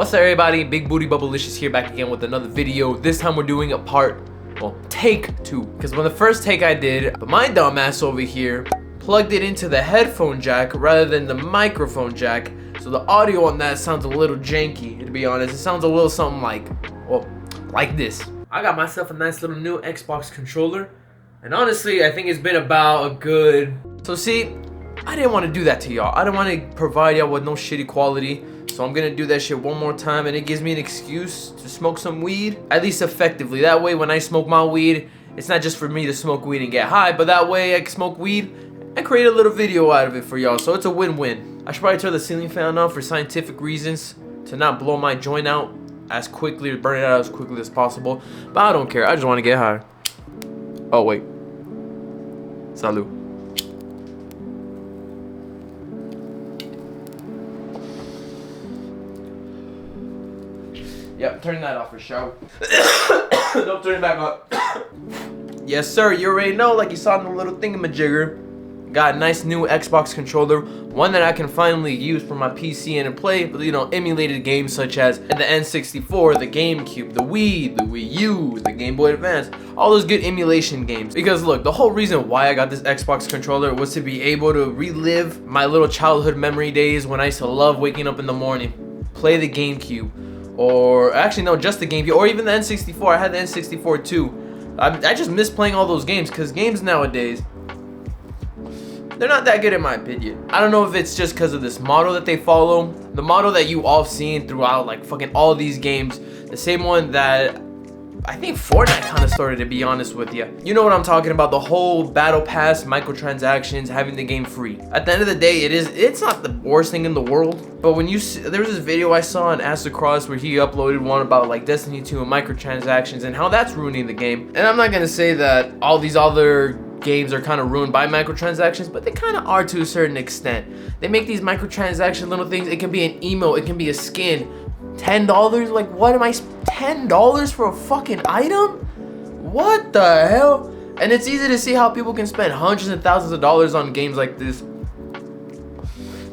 What's up, everybody? Big Booty Bubblicious here, back again with another video. This time we're doing take 2. Because when the first take I did, my dumbass over here plugged it into the headphone jack rather than the microphone jack. So the audio on that sounds a little janky, to be honest. It sounds a little something like this. I got myself a nice little new Xbox controller. And honestly, I think it's been about a good... So see, I didn't want to do that to y'all. I didn't want to provide y'all with no shitty quality. So I'm gonna do that shit one more time, and it gives me an excuse to smoke some weed, at least effectively. That way when I smoke my weed, it's not just for me to smoke weed and get high, but that way I can smoke weed and create a little video out of it for y'all. So it's a win-win. I should probably turn the ceiling fan off for scientific reasons, to not blow my joint out as quickly or burn it out as quickly as possible. But I don't care, I just want to get high. Oh wait. Salud. Yep, turn that off for sure. Don't turn it back on. Yes, sir. You already know, like you saw in the little thingamajigger. Got a nice new Xbox controller, one that I can finally use for my PC and play, you know, emulated games such as the N64, the GameCube, the Wii, the Wii U, the Game Boy Advance, all those good emulation games. Because look, the whole reason why I got this Xbox controller was to be able to relive my little childhood memory days when I used to love waking up in the morning, play the GameCube. Or actually no, just the GameCube, or even the N64. I had the N64 too. I just miss playing all those games, because games nowadays, they're not that good in my opinion. I don't know if it's just because of this model that they follow, the model that you all seen throughout like fucking all these games, the same one that I think Fortnite kind of started, to be honest with you. You know what I'm talking about, the whole battle pass, microtransactions, having the game free. At the end of the day, it's not the worst thing in the world, but when you see, there was this video I saw on Across where he uploaded one about like Destiny 2 and microtransactions and how that's ruining the game. And I'm not gonna say that all these other games are kind of ruined by microtransactions, but they kind of are to a certain extent. They make these microtransaction little things. It can be an emote, it can be a skin. $10? Like, what am I? $10 for a fucking item? What the hell? And it's easy to see how people can spend hundreds and thousands of dollars on games like this.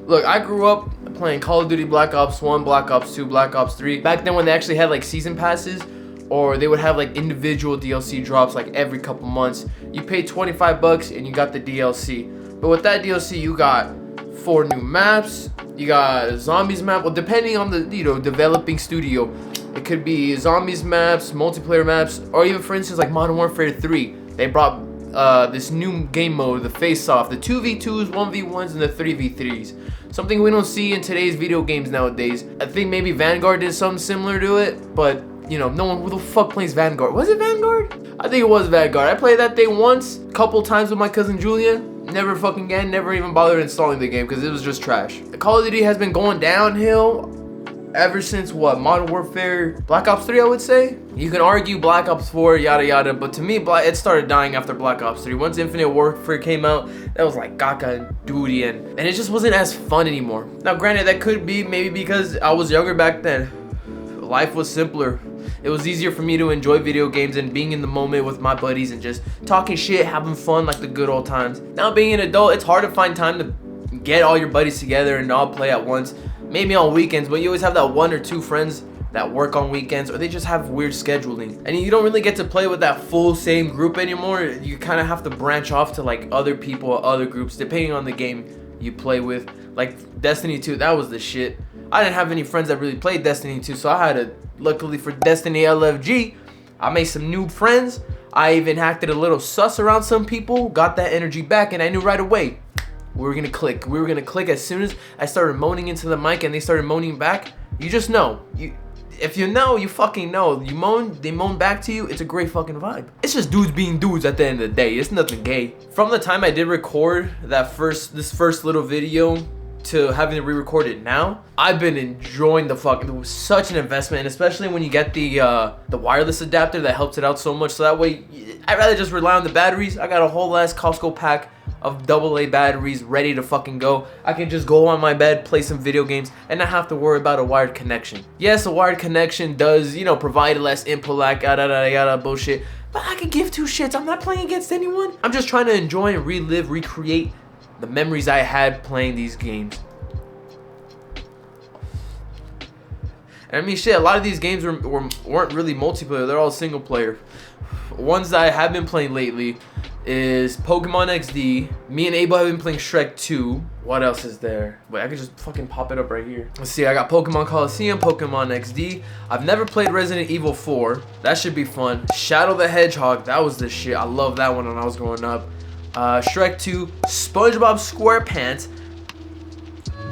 Look, I grew up playing Call of Duty Black Ops 1, Black Ops 2, Black Ops 3. Back then when they actually had like season passes, or they would have like individual DLC drops like every couple months. You paid 25 bucks and you got the DLC. But with that DLC, you got 4 new maps. You got a zombies map. Well, depending on the developing studio, it could be zombies maps, multiplayer maps, or even for instance like Modern Warfare 3. They brought this new game mode, the face-off, the 2v2s, 1v1s, and the 3v3s. Something we don't see in today's video games nowadays. I think maybe Vanguard did something similar to it, but you know, no one, who the fuck plays Vanguard? Was it Vanguard? I think it was Vanguard. I played that thing once, a couple times with my cousin Julian. Never fucking again, never even bothered installing the game because it was just trash. The Call of Duty has been going downhill ever since what? Modern Warfare, Black Ops 3, I would say. You can argue Black Ops 4, yada yada, but to me, it started dying after Black Ops 3. Once Infinite Warfare came out, that was like Gaga and Duty, and it just wasn't as fun anymore. Now granted, that could be maybe because I was younger back then. Life was simpler. It was easier for me to enjoy video games and being in the moment with my buddies and just talking shit, having fun like the good old times. Now being an adult, it's hard to find time to get all your buddies together and all play at once. Maybe on weekends, but you always have that 1 or 2 friends that work on weekends, or they just have weird scheduling. And you don't really get to play with that full same group anymore. You kind of have to branch off to like other people or other groups depending on the game you play with. Like Destiny 2, that was the shit. I didn't have any friends that really played Destiny 2, so I had to, luckily for Destiny LFG, I made some new friends. I even acted a little sus around some people, got that energy back, and I knew right away we were gonna click. We were gonna click as soon as I started moaning into the mic and they started moaning back. You just know. If you know, you fucking know. You moan, they moan back to you, it's a great fucking vibe. It's just dudes being dudes at the end of the day. It's nothing gay. From the time I did record this first little video to having to re-record it now, I've been enjoying the fucking, it was such an investment, and especially when you get the wireless adapter that helps it out so much. So that way, I'd rather just rely on the batteries. I got a whole ass Costco pack of AA batteries ready to fucking go. I can just go on my bed, play some video games, and not have to worry about a wired connection. Yes, a wired connection does, you know, provide less input lag, yada yada yada bullshit, but I can give 2 shits. I'm not playing against anyone. I'm just trying to enjoy and relive, recreate the memories I had playing these games. And I mean, shit, a lot of these games weren't really multiplayer. They're all single player. Ones that I have been playing lately is Pokemon XD. Me and Abel have been playing Shrek 2. What else is there? Wait, I could just fucking pop it up right here. Let's see, I got Pokemon Coliseum, Pokemon XD. I've never played Resident Evil 4. That should be fun. Shadow the Hedgehog, that was the shit. I love that one when I was growing up. Shrek 2, SpongeBob SquarePants,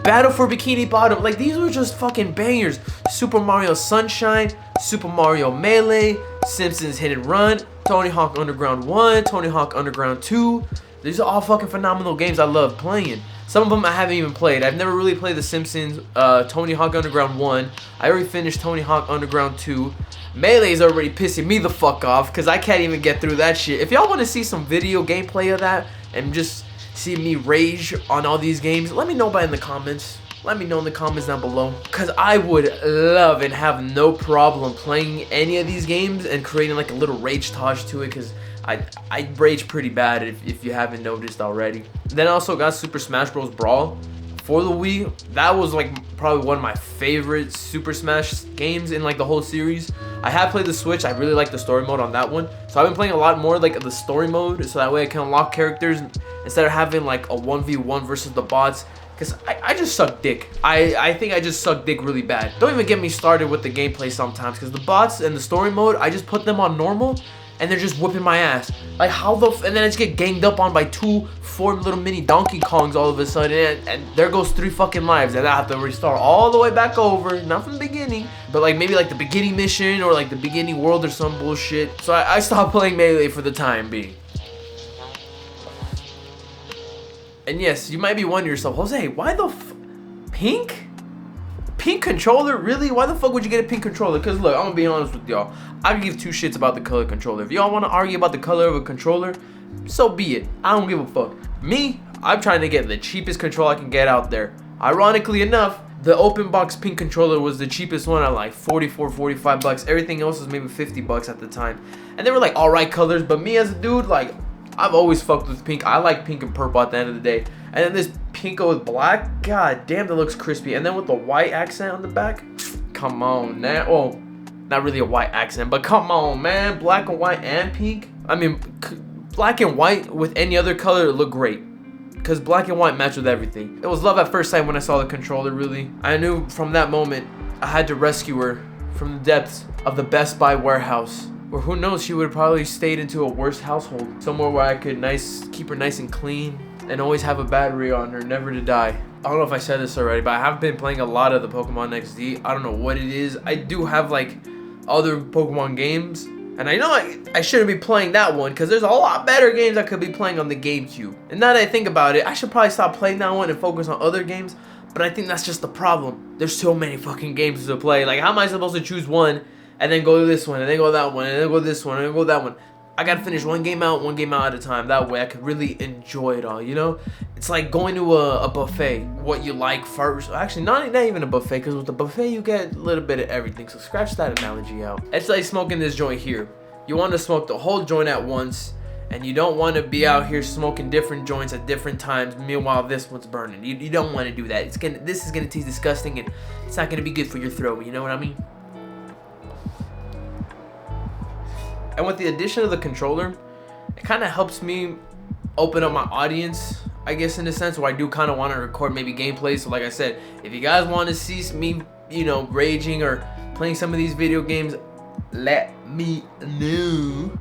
Battle for Bikini Bottom. Like, these were just fucking bangers. Super Mario Sunshine, Super Mario Melee, Simpsons Hit and Run, Tony Hawk Underground 1, Tony Hawk Underground 2. These are all fucking phenomenal games I love playing. Some of them I haven't even played. I've never really played The Simpsons, Tony Hawk Underground 1. I already finished Tony Hawk Underground 2. Melee is already pissing me the fuck off because I can't even get through that shit. If y'all want to see some video gameplay of that and just see me rage on all these games, let me know in the comments. Let me know in the comments down below, because I would love and have no problem playing any of these games and creating like a little rage taj to it, because I rage pretty bad if you haven't noticed already. Then I also got Super Smash Bros. Brawl for the Wii. That was like probably one of my favorite Super Smash games in like the whole series. I have played the Switch. I really like the story mode on that one. So I've been playing a lot more like the story mode, so that way I can unlock characters instead of having like a 1v1 versus the bots. Because I just suck dick. I think I just suck dick really bad. Don't even get me started with the gameplay sometimes, because the bots and the story mode, I just put them on normal and they're just whipping my ass. Like how the and then I just get ganged up on by 4 little mini Donkey Kongs all of a sudden, and there goes 3 fucking lives, and I have to restart all the way back over, not from the beginning, but like maybe like the beginning mission or like the beginning world or some bullshit. So I stopped playing Melee for the time being. And yes, you might be wondering yourself, Jose, why the pink? Pink controller? Really? Why the fuck would you get a pink controller? Because look, I'm gonna be honest with y'all. I can give 2 shits about the color controller. If y'all want to argue about the color of a controller, so be it. I don't give a fuck. Me, I'm trying to get the cheapest controller I can get out there. Ironically enough, the open box pink controller was the cheapest one at like 44, 45 bucks. Everything else was maybe 50 bucks at the time. And they were like alright colors, but me as a dude, like, I've always fucked with pink. I like pink and purple at the end of the day. And then this pinko with black, god damn, that looks crispy. And then with the white accent on the back, come on, man. Oh, not really a white accent, but come on, man. Black and white and pink. I mean, black and white with any other color look great, because black and white match with everything. It was love at first sight when I saw the controller, really. I knew from that moment I had to rescue her from the depths of the Best Buy warehouse. Or who knows, she would have probably stayed into a worse household. Somewhere where I could keep her nice and clean and always have a battery on her, never to die. I don't know if I said this already, but I have been playing a lot of the Pokemon XD. I don't know what it is. I do have like other Pokemon games, and I know I shouldn't be playing that one because there's a lot better games I could be playing on the GameCube. And now that I think about it, I should probably stop playing that one and focus on other games. But I think that's just the problem. There's so many fucking games to play. Like, how am I supposed to choose one and then go to this one, and then go that one, and then go this one, and then go that one? I gotta finish one game out at a time. That way I could really enjoy it all, you know? It's like going to a buffet. What you like first. Actually, not even a buffet, because with the buffet you get a little bit of everything. So scratch that analogy out. It's like smoking this joint here. You want to smoke the whole joint at once, and you don't want to be out here smoking different joints at different times. Meanwhile, this one's burning. You don't want to do that. This is gonna taste disgusting, and it's not gonna be good for your throat. You know what I mean? And with the addition of the controller, it kind of helps me open up my audience, I guess, in a sense, where I do kind of want to record maybe gameplay. So like I said, if you guys want to see me, you know, raging or playing some of these video games, let me know.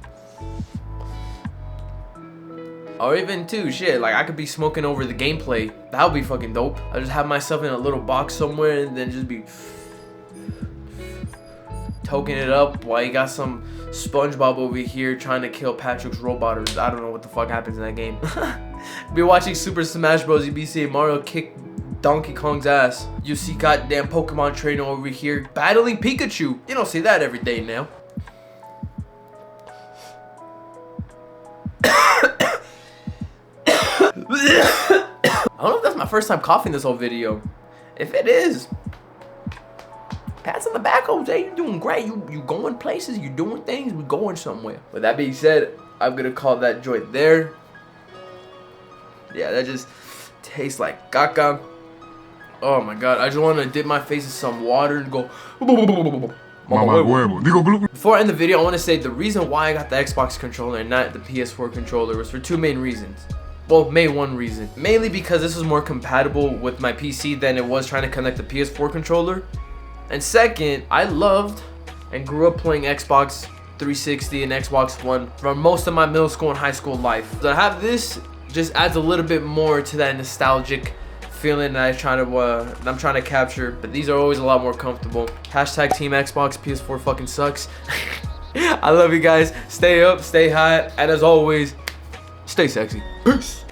Or even too, shit, like I could be smoking over the gameplay. That would be fucking dope. I'll just have myself in a little box somewhere and then just be toking it up while you got some SpongeBob over here trying to kill Patrick's robot, or I don't know what the fuck happens in that game. Be watching Super Smash Bros. You be seeing Mario kick Donkey Kong's ass. You see goddamn Pokemon trainer over here battling Pikachu. You don't see that every day now. I don't know if that's my first time coughing this whole video. If it is, pats on the back, Jose. You're doing great. You going places. You doing things. We going somewhere. With that being said, I'm gonna call that joint there. Yeah, that just tastes like caca. Oh my god, I just want to dip my face in some water and go. Before I end the video, I want to say the reason why I got the Xbox controller and not the PS4 controller was for two main reasons. Well, one reason. Mainly because this was more compatible with my PC than it was trying to connect the PS4 controller. And second, I loved and grew up playing Xbox 360 and Xbox One for most of my middle school and high school life. So to have this just adds a little bit more to that nostalgic feeling that I'm trying to capture. But these are always a lot more comfortable. Hashtag Team Xbox, PS4 fucking sucks. I love you guys. Stay up, stay hot, and as always, stay sexy. Peace.